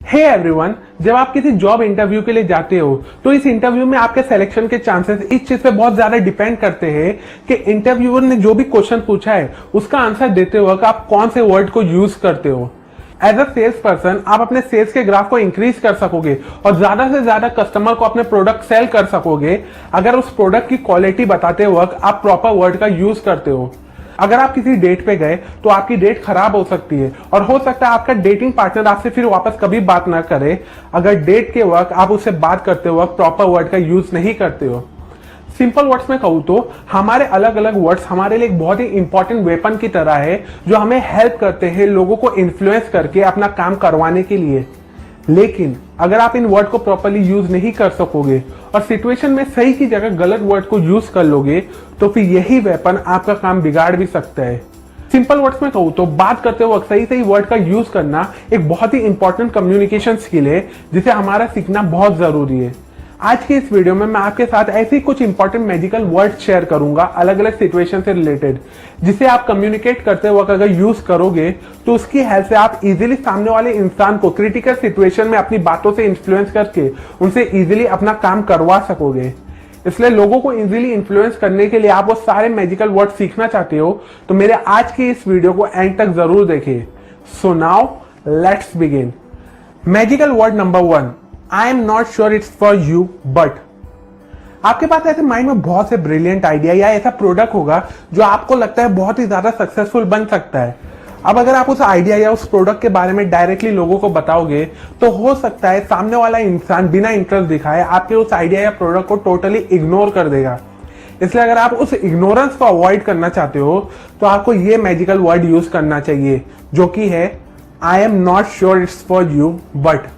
Hey everyone, जब आप किसी जॉब इंटरव्यू के लिए जाते हो तो इस इंटरव्यू में आपके सिलेक्शन के चांसेस इस चीज पे बहुत ज्यादा डिपेंड करते हैं कि इंटरव्यूअर ने जो भी क्वेश्चन पूछा है उसका आंसर देते वक्त आप कौन से वर्ड को यूज करते हो। एज अ सेल्स पर्सन आप अपने सेल्स के ग्राफ को इंक्रीज कर सकोगे और ज्यादा से ज्यादा कस्टमर को अपने प्रोडक्ट सेल कर सकोगे अगर उस प्रोडक्ट की क्वालिटी बताते वक्त आप प्रॉपर वर्ड का यूज करते हो। अगर आप किसी डेट पे गए तो आपकी डेट खराब हो सकती है और हो सकता है आपका डेटिंग पार्टनर आपसे फिर वापस कभी बात ना करे अगर डेट के वक्त आप उससे बात करते वक्त प्रॉपर वर्ड का यूज नहीं करते हो। सिंपल वर्ड्स में कहूँ तो हमारे अलग अलग वर्ड्स हमारे लिए एक बहुत ही इंपॉर्टेंट वेपन की तरह है जो हमें हेल्प करते हैं लोगों को इन्फ्लुएंस करके अपना काम करवाने के लिए। लेकिन अगर आप इन वर्ड को प्रॉपर्ली यूज नहीं कर सकोगे और सिचुएशन में सही की जगह गलत वर्ड को यूज कर लोगे तो फिर यही वेपन आपका काम बिगाड़ भी सकता है। सिंपल वर्ड्स में कहूँ तो बात करते वक्त सही सही वर्ड का यूज करना एक बहुत ही इंपॉर्टेंट कम्युनिकेशन स्किल है जिसे हमारा सीखना बहुत जरूरी है। आज के इस वीडियो में मैं आपके साथ ऐसे ही कुछ इंपॉर्टेंट मैजिकल वर्ड शेयर करूंगा अलग अलग सिचुएशन से रिलेटेड, जिसे आप कम्युनिकेट करते वक्त अगर यूज करोगे तो उसकी हेल्प से आप इजीली सामने वाले इंसान को क्रिटिकल सिचुएशन में अपनी बातों से इन्फ्लुएंस करके उनसे इजीली अपना काम करवा सकोगे। इसलिए लोगों को इजीली इन्फ्लुएंस करने के लिए आप वो सारे मैजिकल वर्ड सीखना चाहते हो तो मेरे आज की इस वीडियो को एंड तक जरूर देखिए। So now let's begin. Magical word number 1, I am not sure it's for you but. आपके पास ऐसे माइंड में बहुत से ब्रिलियंट आइडिया या ऐसा प्रोडक्ट होगा जो आपको लगता है बहुत ही ज्यादा सक्सेसफुल बन सकता है। अब अगर आप उस आइडिया या उस प्रोडक्ट के बारे में डायरेक्टली लोगों को बताओगे तो हो सकता है सामने वाला इंसान बिना इंटरेस्ट दिखाए आपके उस आइडिया या प्रोडक्ट को टोटली इग्नोर कर देगा। इसलिए अगर आप उस इग्नोरेंस को अवॉइड करना चाहते हो तो आपको ये मैजिकल वर्ड यूज करना चाहिए जो कि है I am not sure it's for you but.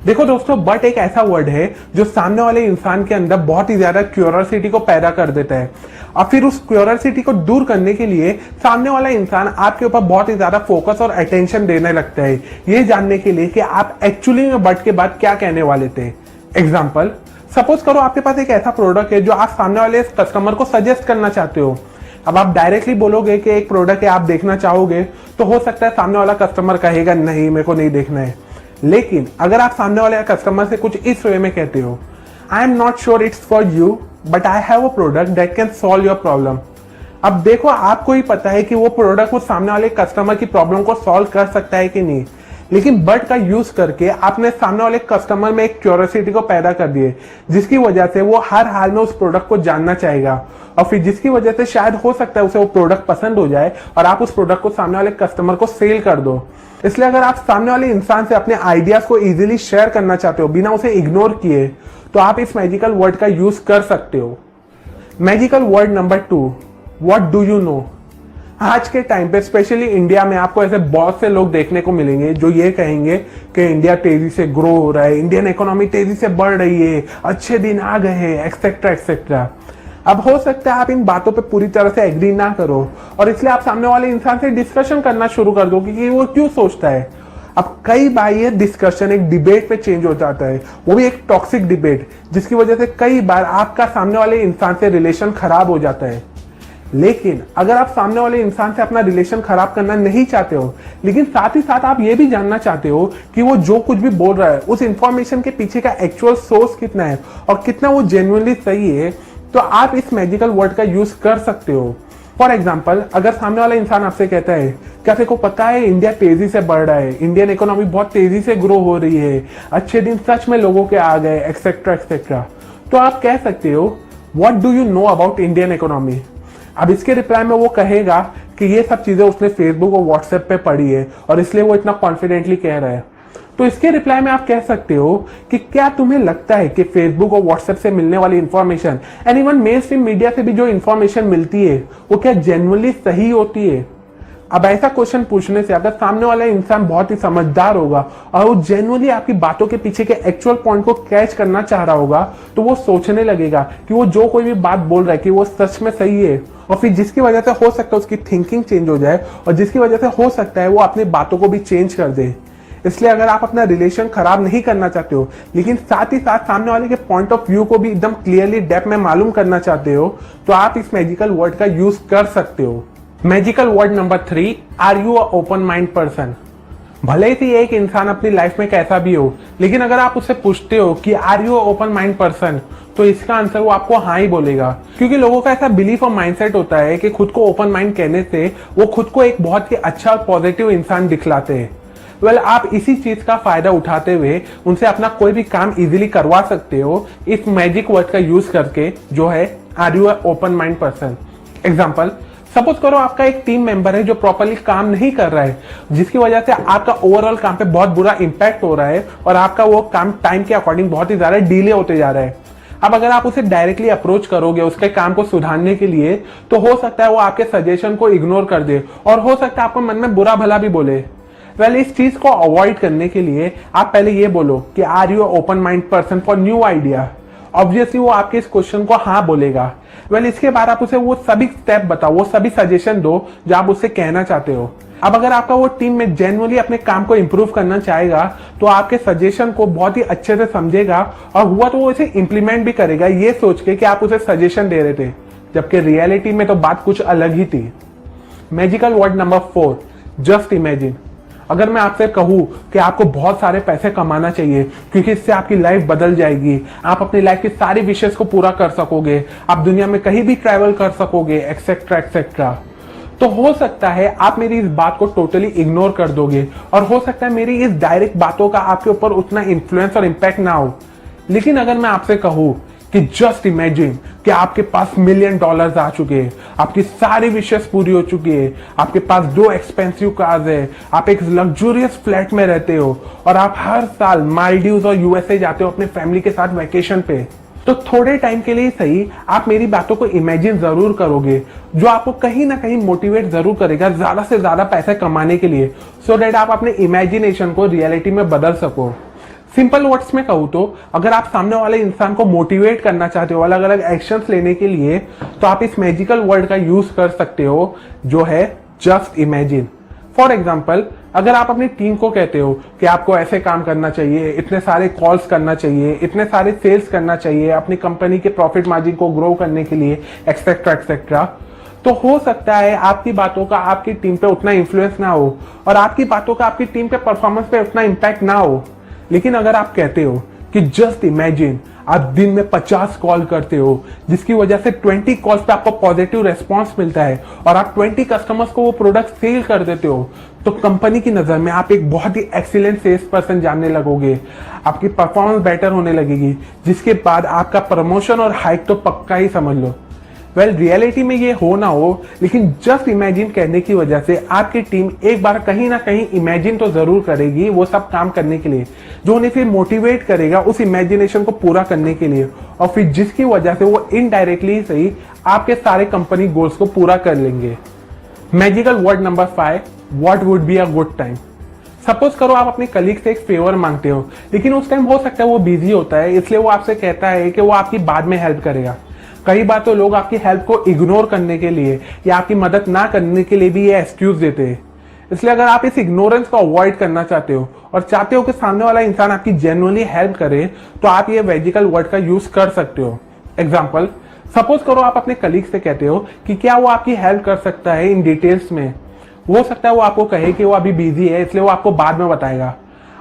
देखो दोस्तों, बट एक ऐसा वर्ड है जो सामने वाले इंसान के अंदर बहुत ही ज्यादा क्यूरियोसिटी को पैदा कर देता है और फिर उस क्यूरियोसिटी को दूर करने के लिए सामने वाला इंसान आपके ऊपर बहुत ही ज्यादा फोकस और अटेंशन देने लगता है ये जानने के लिए कि आप एक्चुअली में बट के बाद क्या कहने वाले थे। एग्जाम्पल, सपोज करो आपके पास एक ऐसा प्रोडक्ट है जो आप सामने वाले कस्टमर को सजेस्ट करना चाहते हो। अब आप डायरेक्टली बोलोगे कि एक प्रोडक्ट है आप देखना चाहोगे तो हो सकता है सामने वाला कस्टमर कहेगा नहीं मेरे को नहीं देखना है। लेकिन अगर आप सामने वाले कस्टमर से कुछ इस वे में कहते हो I am not sure it's for you but I have a product that can solve your problem. अब देखो, आपको ही पता है कि वो प्रोडक्ट उस सामने वाले कस्टमर की प्रॉब्लम को सॉल्व कर सकता है कि नहीं, लेकिन बट का यूज करके आपने सामने वाले कस्टमर में एक क्यूरियोसिटी को पैदा कर दिए जिसकी वजह से वो हर हाल में उस प्रोडक्ट को जानना चाहेगा और फिर जिसकी वजह से शायद हो सकता है उसे वो प्रोडक्ट पसंद हो जाए और आप उस प्रोडक्ट को सामने वाले कस्टमर को सेल कर दो। इसलिए अगर आप सामने वाले इंसान से अपने आइडियाज को इजीली शेयर करना चाहते हो बिना उसे इग्नोर किए तो आप इस मैजिकल वर्ड का यूज कर सकते हो। Magical word number 2, what do you know. आज के टाइम पे स्पेशली इंडिया में आपको ऐसे बहुत से लोग देखने को मिलेंगे जो ये कहेंगे कि इंडिया तेजी से ग्रो हो रहा है, इंडियन इकोनॉमी तेजी से बढ़ रही है, अच्छे दिन आ गए हैं, एक्सेट्रा एक्सेट्रा। अब हो सकता है आप इन बातों पे पूरी तरह से एग्री ना करो और इसलिए आप सामने वाले इंसान से डिस्कशन करना शुरू कर दो कि वो क्यों सोचता है। अब कई बार ये डिस्कशन एक डिबेट पे चेंज हो जाता है, वो भी एक टॉक्सिक डिबेट, जिसकी वजह से कई बार आपका सामने वाले इंसान से रिलेशन खराब हो जाता है। लेकिन अगर आप सामने वाले इंसान से अपना रिलेशन खराब करना नहीं चाहते हो लेकिन साथ ही साथ आप ये भी जानना चाहते हो कि वो जो कुछ भी बोल रहा है उस इंफॉर्मेशन के पीछे का एक्चुअल सोर्स कितना है और कितना वो जेन्युइनली सही है, तो आप इस मैजिकल वर्ड का यूज कर सकते हो। फॉर एग्जाम्पल, अगर सामने वाला इंसान आपसे कहता है क्या तेरे को पता है इंडिया तेजी से बढ़ रहा है, इंडियन इकोनॉमी बहुत तेजी से ग्रो हो रही है, अच्छे दिन सच में लोगों के आ गए, एक्सेट्रा एक्सेट्रा, तो आप कह सकते हो what do you know about Indian economy. अब इसके रिप्लाई में वो कहेगा कि ये सब चीजें उसने फेसबुक और व्हाट्सएप पे पढ़ी है और इसलिए वो इतना कॉन्फिडेंटली कह रहा है। तो इसके रिप्लाई में आप कह सकते हो कि क्या तुम्हें लगता है कि फेसबुक और व्हाट्सएप से मिलने वाली information and even main stream media से भी जो इंफॉर्मेशन मिलती है वो क्या जेन्युइनली सही होती है। अब ऐसा क्वेश्चन पूछने से अगर सामने वाला इंसान बहुत ही समझदार होगा और वो जेन्युइनली आपकी बातों के पीछे के एक्चुअल पॉइंट को कैच करना चाह रहा होगा तो वो सोचने लगेगा कि वो जो कोई भी बात बोल रहा है कि वो सच में सही है और फिर जिसकी वजह से हो सकता है उसकी थिंकिंग चेंज हो जाए और जिसकी वजह से हो सकता है वो अपनी बातों को भी चेंज कर दे। इसलिए अगर आप अपना रिलेशन खराब नहीं करना चाहते हो लेकिन साथ ही साथ सामने वाले के पॉइंट ऑफ व्यू को भी एकदम क्लियरली डेप्थ में मालूम करना चाहते हो तो आप इस मैजिकल वर्ड का यूज कर सकते हो। Magical word number 3, are you a open mind person. भले ही एक इंसान अपनी लाइफ में कैसा भी हो, लेकिन अगर आप उससे पूछते हो कि are you open mind person, तो इसका आंसर वो आपको हाँ ही बोलेगा। क्योंकि लोगों का ऐसा बिलीफ और माइंडसेट होता है कि खुद को ओपन माइंड कहने से वो खुद को एक बहुत ही अच्छा और पॉजिटिव इंसान दिखलाते हैं। वेल, आप इसी चीज का फायदा उठाते हुए उनसे अपना कोई भी काम इजीली करवा सकते हो इस मैजिक वर्ड का यूज करके, जो है are you open mind person. Example, suppose करो आपका एक टीम मेंबर है जो प्रॉपरली काम नहीं कर रहा है, जिसकी वजह से आपका ओवरऑल काम पे बहुत बुरा इंपैक्ट हो रहा है और आपका वो काम टाइम के अकॉर्डिंग बहुत ही ज्यादा डिले होते जा रहा है। अब अगर आप उसे डायरेक्टली अप्रोच करोगे उसके काम को सुधारने के लिए, तो हो सकता है वो आपके सजेशन को इग्नोर कर दे और हो सकता है आपको मन में बुरा भला भी बोले। वेल, इस चीज को अवॉइड करने के लिए आप पहले ये बोलो कि are you open mind person for new idea. Obviously वो आपके इस क्वेश्चन को हाँ बोलेगा। वेल, इसके बाद आप उसे वो सभी स्टेप बताओ, वो सभी सजेशन दो जो आप उससे कहना चाहते हो। अब अगर आपका वो टीम में जेन्युइनली अपने काम को इंप्रूव करना चाहेगा, तो आपके सजेशन को बहुत ही अच्छे से समझेगा और हुआ तो वो इसे इंप्लीमेंट भी करेगा, ये सोच के कि आप उसे सजेशन दे रहे थे, जबकि रियलिटी में तो बात कुछ अलग ही थी। Magical word number 4, just imagine. अगर मैं आपसे कहूं कि आपको बहुत सारे पैसे कमाना चाहिए क्योंकि इससे आपकी लाइफ बदल जाएगी, आप अपनी लाइफ की सारी विशेष को पूरा कर सकोगे, आप दुनिया में कहीं भी ट्रैवल कर सकोगे, एक्सेट्रा एक्सेट्रा, तो हो सकता है आप मेरी इस बात को टोटली इग्नोर कर दोगे और हो सकता है मेरी इस डायरेक्ट बातों का आपके ऊपर उतना इन्फ्लुएंस और इम्पैक्ट ना हो। लेकिन अगर मैं आपसे कहूं कि जस्ट इमेजिन कि आपके पास $1 मिलियन आ चुके हैं, आपकी सारी विशेष पूरी हो चुकी है, आपके पास 2 एक्सपेंसिव कार्स है, आप एक लग्जूरियस फ्लैट में रहते हो और आप हर साल मालदीव्स और यूएसए जाते हो अपने फैमिली के साथ वैकेशन पे, तो थोड़े टाइम के लिए सही आप मेरी बातों को इमेजिन जरूर करोगे, जो आपको कहीं ना कहीं मोटिवेट जरूर करेगा ज्यादा से ज्यादा पैसे कमाने के लिए, सो दैट आप अपने इमेजिनेशन को रियलिटी में बदल सको। सिंपल वर्ड्स में कहूँ तो अगर आप सामने वाले इंसान को मोटिवेट करना चाहते हो अलग अलग एक्शंस लेने के लिए, तो आप इस मैजिकल वर्ड का यूज कर सकते हो, जो है जस्ट इमेजिन। फॉर एग्जाम्पल, अगर आप अपनी टीम को कहते हो कि आपको ऐसे काम करना चाहिए, इतने सारे कॉल्स करना चाहिए, इतने सारे सेल्स करना चाहिए अपनी कंपनी के प्रॉफिट मार्जिन को ग्रो करने के लिए, एक्सेट्रा एक्सेट्रा, तो हो सकता है आपकी बातों का आपकी टीम पे उतना इन्फ्लुएंस ना हो और आपकी बातों का आपकी टीम के परफॉर्मेंस पे उतना इम्पैक्ट ना हो। लेकिन अगर आप कहते हो कि जस्ट इमेजिन आप दिन में 50 कॉल करते हो, जिसकी वजह से 20 कॉल्स पे आपको पॉजिटिव रेस्पॉन्स मिलता है और आप 20 कस्टमर्स को वो प्रोडक्ट सेल कर देते हो, तो कंपनी की नजर में आप एक बहुत ही एक्सीलेंट सेल्स पर्सन जानने लगोगे, आपकी परफॉर्मेंस बेटर होने लगेगी, जिसके बाद आपका प्रमोशन और हाइक तो पक्का ही समझ लो। वेल, रियलिटी में ये हो ना हो, लेकिन जस्ट इमेजिन कहने की वजह से आपकी टीम एक बार कहीं ना कहीं इमेजिन तो जरूर करेगी वो सब काम करने के लिए, जो उन्हें फिर मोटिवेट करेगा उस इमेजिनेशन को पूरा करने के लिए, और फिर जिसकी वजह से वो इनडायरेक्टली सही आपके सारे कंपनी गोल्स को पूरा कर लेंगे। Magical word number 5, what would be a good time. Suppose करो आप अपने कलीग से एक फेवर मांगते हो, लेकिन उस टाइम हो सकता है वो बिजी होता है, इसलिए वो आपसे कहता है कि वो आपकी बाद में हेल्प करेगा। कई बार तो लोग आपकी हेल्प को इग्नोर करने के लिए या आपकी मदद ना करने के लिए भी ये एक्सक्यूज देते हैं। इसलिए अगर आप इस इग्नोरेंस को अवॉइड करना चाहते हो और चाहते हो कि सामने वाला इंसान आपकी जेन्युइनली हेल्प करे, तो आप ये मैजिकल वर्ड का यूज कर सकते हो। एग्जाम्पल, सपोज करो आप अपने कलीग से कहते हो कि क्या वो आपकी हेल्प कर सकता है इन डिटेल्स में। हो सकता है वो आपको कहे कि वो अभी बिजी है, इसलिए वो आपको बाद में बताएगा।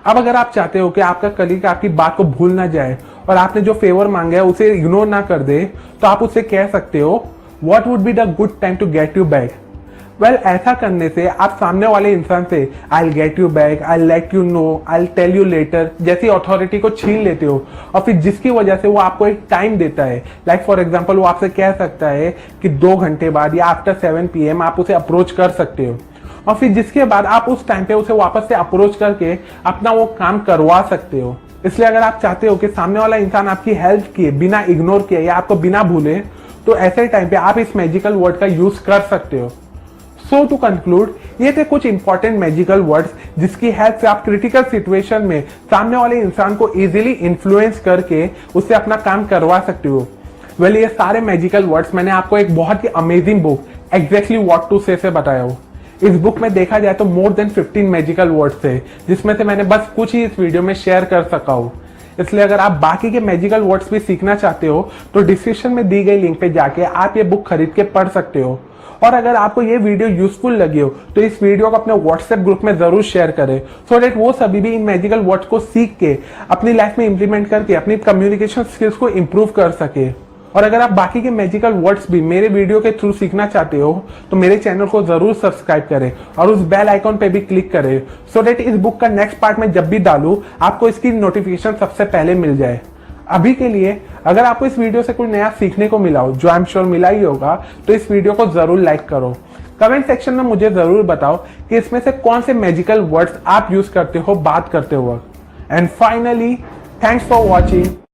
अब अगर आप चाहते हो कि आपका कलीग आपकी बात को भूल ना जाए और आपने जो फेवर मांगा है उसे इग्नोर ना कर दे, तो आप उससे कह सकते हो what would be the good time to get you back. Well, ऐसा करने से आप सामने वाले इंसान से I get you back, I let you know, I tell you later जैसी अथॉरिटी को छीन लेते हो, और फिर जिसकी वजह से वो आपको एक टाइम देता है। लाइक फॉर एग्जाम्पल, वो आपसे कह सकता है कि 2 घंटे बाद या आफ्टर 7 PM आप उसे अप्रोच कर सकते हो, और फिर जिसके बाद आप उस टाइम पे उसे वापस से अप्रोच करके अपना वो काम करवा सकते हो। इसलिए अगर आप चाहते हो कि सामने वाला इंसान आपकी हेल्प किए बिना इग्नोर किए या आपको बिना भूले, तो ऐसे टाइम पे आप इस मैजिकल वर्ड का यूज कर सकते हो। सो टू कंक्लूड, ये थे कुछ इंपॉर्टेंट मैजिकल वर्ड्स जिसकी हेल्प से आप क्रिटिकल सिचुएशन में सामने वाले इंसान को इजीली इन्फ्लुएंस करके उससे अपना काम करवा सकते हो। वेल, ये सारे मैजिकल वर्ड्स मैंने आपको एक बहुत ही amazing book exactly what to say बताया हो। इस बुक में देखा जाए तो मोर देन 15 मैजिकल वर्ड्स थे, जिसमें से मैंने बस कुछ ही इस वीडियो में शेयर कर सका हूं। इसलिए अगर आप बाकी के मैजिकल वर्ड्स भी सीखना चाहते हो, तो डिस्क्रिप्शन में दी गई लिंक पे जाके आप ये बुक खरीद के पढ़ सकते हो। और अगर आपको ये वीडियो यूजफुल लगी हो तो इस वीडियो को अपने व्हाट्सएप ग्रुप में जरूर शेयर करें, सो दैट वो सभी भी इन मैजिकल वर्ड्स को सीख के अपनी लाइफ में इंप्लीमेंट करके अपनी कम्युनिकेशन स्किल्स को इंप्रूव कर सके। और अगर आप बाकी के मैजिकल वर्ड्स भी मेरे वीडियो के थ्रू सीखना चाहते हो तो मेरे चैनल को जरूर सब्सक्राइब करें और उस बेल आइकॉन पे भी क्लिक करें, सो दैट इस बुक का नेक्स्ट पार्ट में जब भी डालूं आपको इसकी नोटिफिकेशन सबसे पहले मिल जाए। अभी के लिए अगर आपको इस वीडियो से कोई नया सीखने को मिला हो, जो आई एम श्योर मिला ही होगा, तो इस वीडियो को जरूर लाइक करो। कमेंट सेक्शन में मुझे जरूर बताओ कि इसमें से कौन से मैजिकल वर्ड्स आप यूज करते हो बात करते वक्त। And finally, thanks for watching.